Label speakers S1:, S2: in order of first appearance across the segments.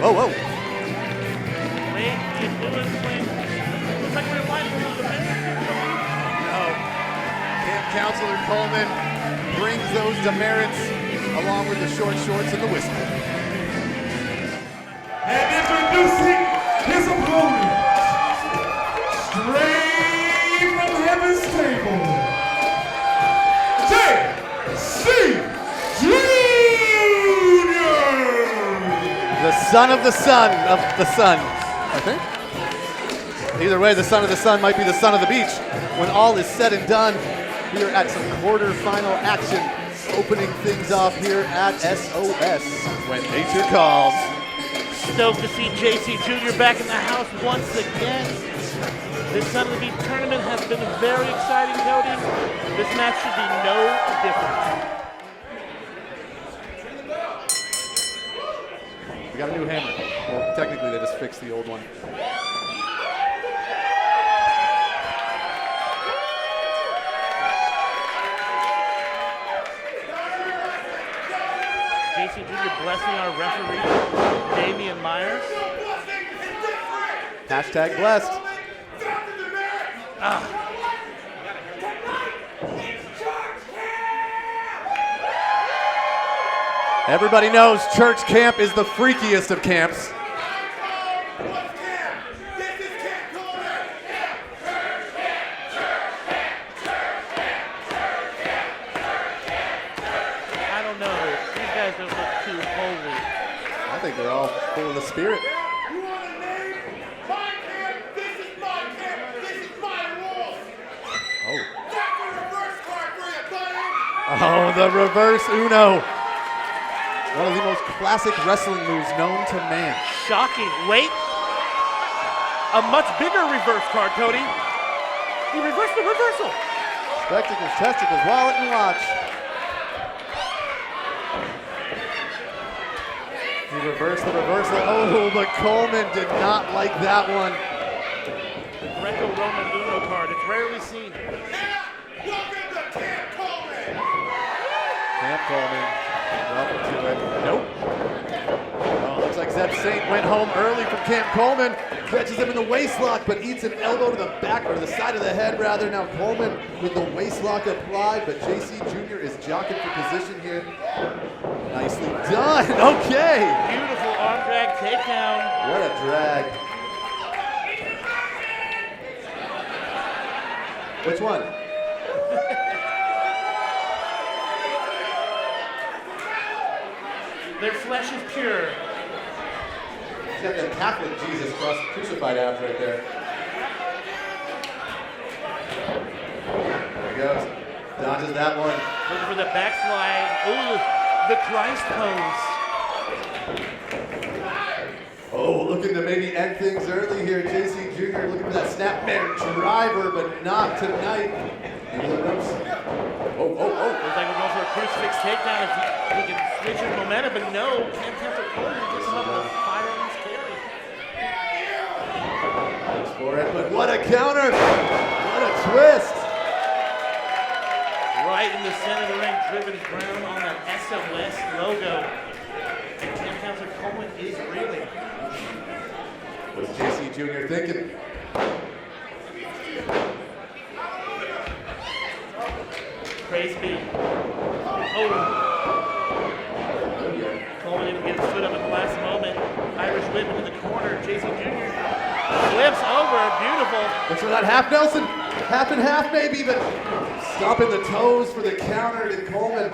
S1: Whoa, whoa.
S2: Wait, you doing things? Looks like we're live from the bench.
S1: No. Camp Counselor Coleman brings those demerits along with the short shorts and the whiskey.
S3: And introducing his opponent, straight from heaven's table, J.C. Jr.
S1: The son of the sun, I think. Either way, the son of the sun might be the son of the beach. When all is said and done, we are at some quarterfinal action, opening things off here at SOS when nature calls.
S2: Stoked to see JC Jr. back in the house once again. This Son of the Beach tournament has been very exciting, Cody. This match should be no different.
S1: We got a new hammer. Well, technically, they just fixed the old one.
S2: JC Jr. blessing our referee, Damien Myers.
S1: Hashtag blessed. Everybody knows church camp is the freakiest of camps.
S2: I don't know. These guys don't look too holy.
S1: I think they're all full of the spirit.
S3: You want a name? My camp, this is my camp, this is my rules.
S1: Oh.
S3: That's a reverse card for you, buddy.
S1: Oh, the reverse Uno. One of the most classic wrestling moves known to man.
S2: Shocking. Wait. A much bigger reverse card, Cody. He reversed the reversal.
S1: Spectacles, testicles, wallet, and watch. He reversed the reversal. Oh, but Coleman did not like that one.
S2: Greco-Roman Uno card. It's rarely seen.
S3: Welcome to Camp Coleman.
S1: Camp Coleman. Welcome to it. Nope. Oh, looks like Zeb Saint went home early from Camp Coleman. Catches him in the waistlock, but eats an elbow to the back, or to the side of the head, rather. Now Coleman with the waistlock applied, but JC Jr. is jockeying for position here. Nicely done. Okay.
S2: Beautiful arm drag takedown.
S1: What a drag. Which one?
S2: Their flesh is pure.
S1: He's got the Catholic Jesus crucified abs right there. There he goes. Dodges that one.
S2: Looking for the backslide. Ooh, the Christ pose.
S1: Oh, looking to maybe end things early here. JC Jr. looking for that snapmare driver, but not tonight. Into the ropes. Oh.
S2: Looks like we're going for a crucifix takedown if he can switch his momentum, but no. Can't cancel Coleman. Gets him up with a fireman's carry.
S1: Goes for it, but what a counter! What a twist!
S2: Right in the center of the ring, driven brown on the SOS logo. And Camp Counselor Coleman is reeling.
S1: What's JC Jr. thinking?
S2: Praise be. Oh. Coleman didn't get his foot up at the last moment. Irish whip into the corner. JC Jr. flips over. Beautiful.
S1: Looks for that half Nelson. Half and half maybe, but stomping the toes for the counter to Coleman.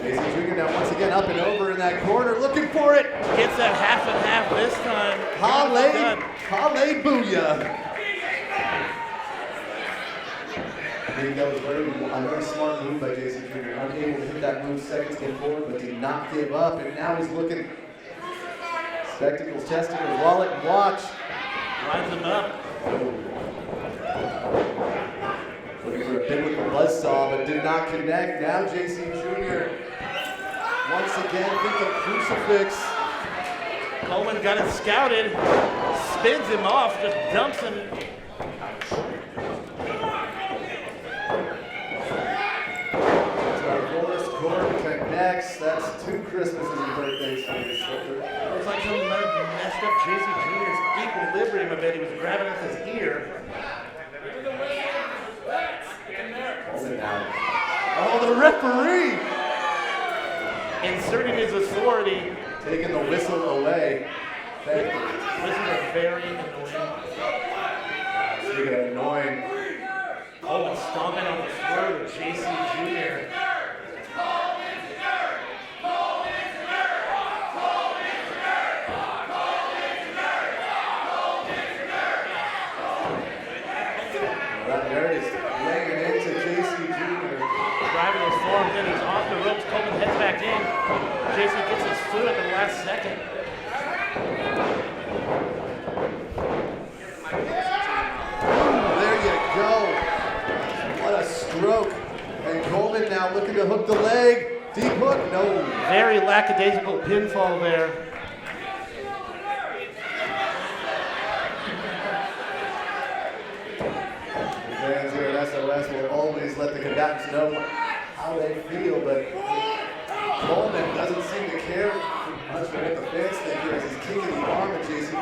S1: JC Jr. now once again up and over in that corner, looking for it.
S2: Gets that half and half this time.
S1: Hale booyah. I think that was a very smart move by JC Jr. Unable to hit that move seconds before, but did not give up. And now he's looking. Spectacles, testicles, wallet, and watch.
S2: Lines him up.
S1: Looking for a biblical buzzsaw, but did not connect. Now JC Jr. once again thinking crucifix.
S2: Coleman got it scouted. Spins him off, just dumps him.
S1: Core connects. That's 2 Christmases and birthdays for this shooter.
S2: Looks like something might have messed up JC Jr.'s equilibrium a bit. He was grabbing at his ear.
S1: Coleman now. Oh, the referee!
S2: Inserting his authority.
S1: Taking the whistle away.
S2: Whistles are very annoying.
S1: Speaking of annoying.
S2: Coleman stomping on the throat of JC Jr.
S1: That nerd is laying it into JC Jr.
S2: Driving those forms in, he's off the ropes. Coleman heads back in. JC gets his foot at the last second.
S1: There you go. What a stroke. And Coleman now looking to hook the leg. Deep hook, no.
S2: Very lackadaisical pinfall there.
S1: The fans here at SOS will always let the combatants know how they feel, but Coleman doesn't seem to care much for what the fans think here as he's kicking the arm of JC Jr.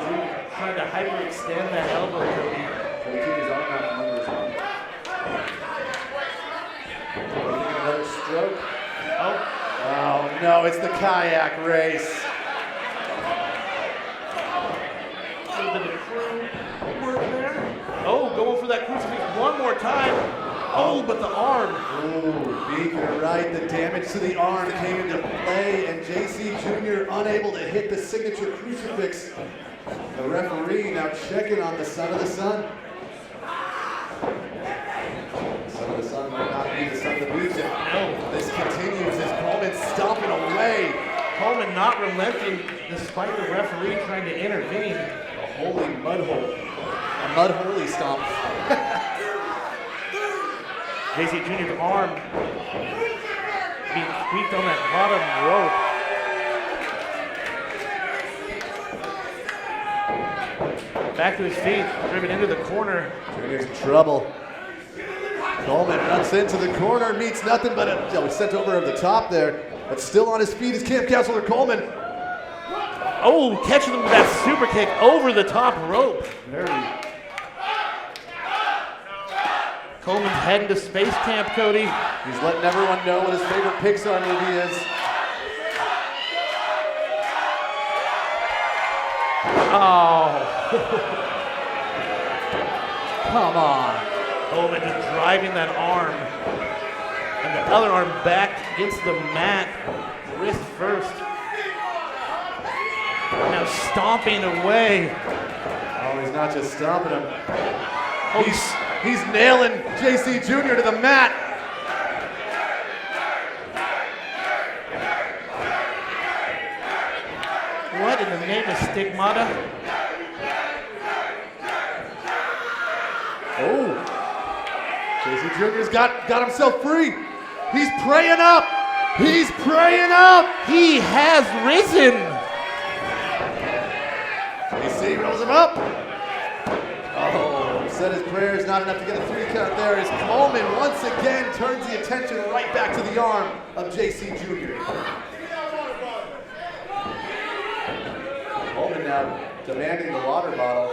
S2: Trying to hyperextend that elbow, Cody.
S1: Trying to keep his arm out from under his arm. Taking another stroke.
S2: Oh,
S1: Oh no, it's the kayak race.
S2: a little bit of crew work there. Oh, going for that crucifix one more time. Oh, but the arm.
S1: Ooh, Beak, you're right. The damage to the arm came into play, and JC Jr. unable to hit the signature crucifix. The referee now checking on the son of the sun. Son of the sun might not be the son of the beach.
S2: No.
S1: This continues as Coleman stomping away.
S2: Coleman not relenting despite the referee trying to intervene.
S1: A holy mud hole. A mud holy stomp.
S2: JC Jr.'s arm being squeaked on that bottom rope. Back to his feet, driven into the corner.
S1: Junior's in trouble. Coleman runs into the corner, meets nothing but a sent over of the top there. But still on his feet is Camp Counselor Coleman.
S2: Oh, catching him with that super kick over the top rope.
S1: Very.
S2: Coleman's heading to space camp, Cody.
S1: He's letting everyone know what his favorite Pixar movie is.
S2: Oh.
S1: Come on.
S2: Coleman just driving that arm. And the other arm back against the mat. Wrist first. Now stomping away.
S1: Oh, he's not just stomping him.
S2: Oh,
S1: He's nailing JC Jr. to the mat.
S2: what in the name of stigmata?
S1: Oh. JC Jr.'s got himself free. He's praying up. He's praying up.
S2: He has risen.
S1: JC rolls him up. Oh, said his prayers, not enough to get a 3 count there as Coleman once again turns the attention right back to the arm of JC Jr. Coleman now demanding the water bottle.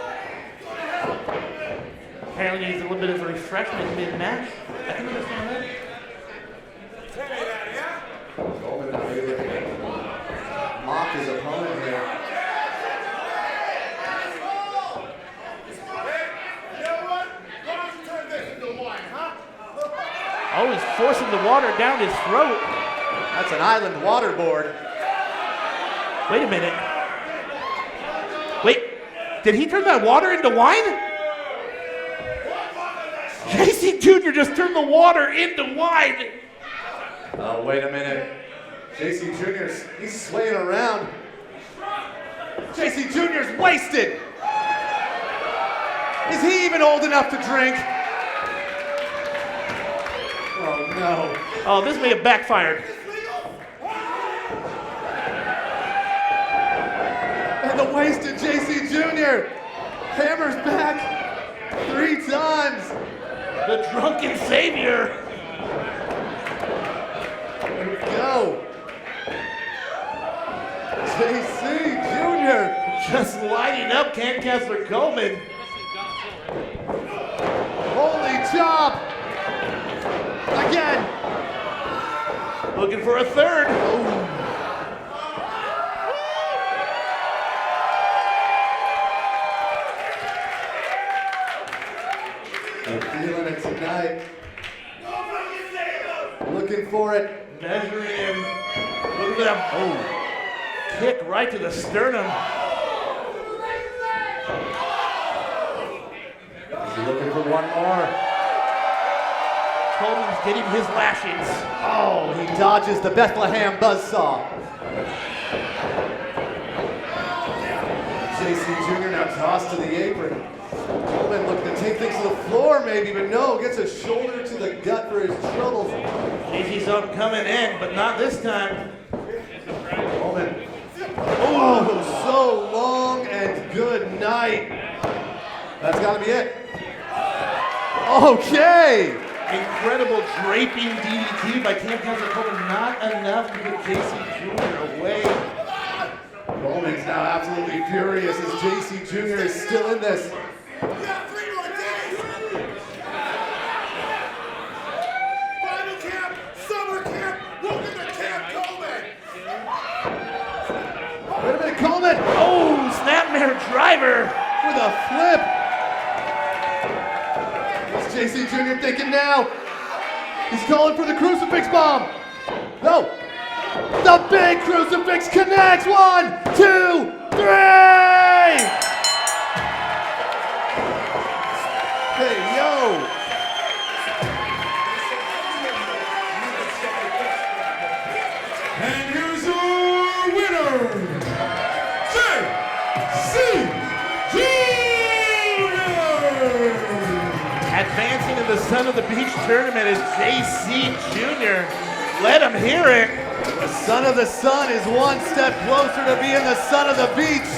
S2: Apparently needs a little bit of a refreshment mid-match. I can understand that.
S1: Coleman now really mock his opponent here.
S2: Oh, he's forcing the water down his throat.
S1: That's an island waterboard.
S2: Wait a minute. Wait, did he turn that water into wine? JC Jr. just turned the water into wine.
S1: Oh, wait a minute. JC Jr.'s, he's swaying around. JC Jr.'s wasted. Is he even old enough to drink? Oh, no.
S2: Oh, this may have backfired.
S1: And the wasted JC Jr. hammers back 3 times.
S2: The drunken savior.
S1: Here we go. JC Jr.
S2: Just lighting up Counselor Coleman.
S1: Holy chop! Again!
S2: Looking for a third.
S1: I'm feeling it tonight. Looking for it.
S2: Measuring him. Look at that. Oh. Kick right to the sternum.
S1: He's looking for one more.
S2: Coleman's getting his lashings.
S1: Oh, he dodges the Bethlehem buzzsaw. JC Jr. now tossed to the apron. Coleman looking to take things to the floor maybe, but no, gets a shoulder to the gut for his troubles.
S2: JC's up coming in, but not this time.
S1: Coleman. Oh, so long and good night. That's got to be it. Okay.
S2: Incredible draping DDT by Counselor Coleman. Not enough to get JC Jr. away.
S1: Coleman's now absolutely furious as JC Jr. is still in this.
S3: You got 3 more days. Final camp, summer camp, welcome to Camp Coleman.
S1: Wait a minute, Coleman
S2: Oh, snapmare driver.
S1: with a flip. What's JC Jr. thinking now? He's calling for the crucifix bomb. No. The big crucifix connects. 1, 2, 3. Hey, yo.
S3: And here's our winner, JC Jr.
S2: Advancing to the Son of the Beach tournament is JC Jr. Let him hear it.
S1: The son of the sun is one step closer to being the son of the beach.